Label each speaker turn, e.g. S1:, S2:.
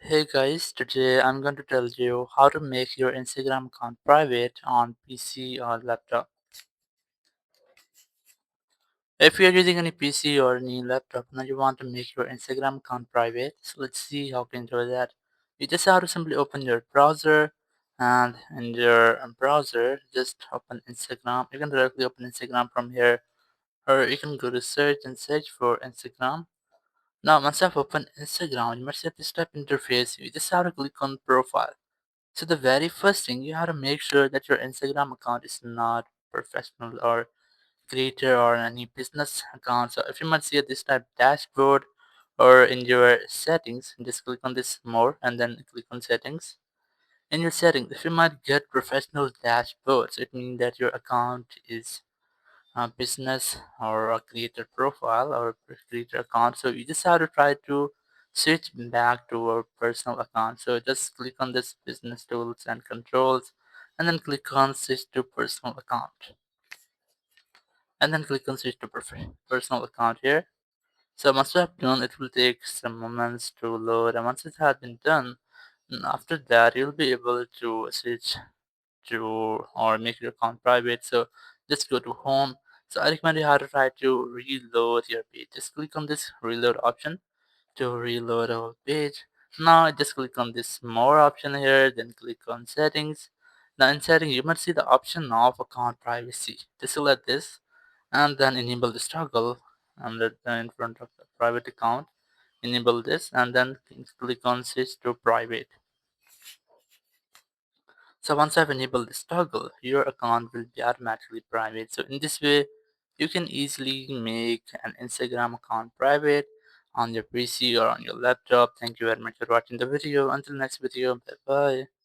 S1: Hey guys, today I'm going to tell you how to make your Instagram account private on PC or laptop. If you're using any PC or any laptop and you want to make your Instagram account private, so let's see how can you do that. You just have to simply open your browser, and in your browser just open Instagram. You can directly open Instagram from here, or you can go to search and search for Instagram. Now once I've opened Instagram, you must have this type interface. You just have to click on profile. So the very first thing you have to make sure that your Instagram account is not professional or creator or any business account. So if you might see this type dashboard or in your settings, just click on this more and then click on settings. In your settings, if you might get professional dashboards, it means that your account is business or a creator profile or a creator account. So you just have to try to switch back to our personal account. So just click on this business tools and controls and then click on switch to personal account and then click on switch to personal account here. So once you have done, it will take some moments to load, and once it has been done, after that you'll be able to switch to or make your account private. So just go to home. So I recommend you how to try to reload your page. Just click on this reload option to reload our page. Now just click on this more option here, then click on settings. Now in settings you might see the option of account privacy. Just select this and then enable the toggle under in front of the private account. Enable this and then click on switch to private. So once I've enabled this toggle, your account will be automatically private. So in this way, you can easily make an Instagram account private on your PC or on your laptop. Thank you very much for watching the video. Until next video, bye bye.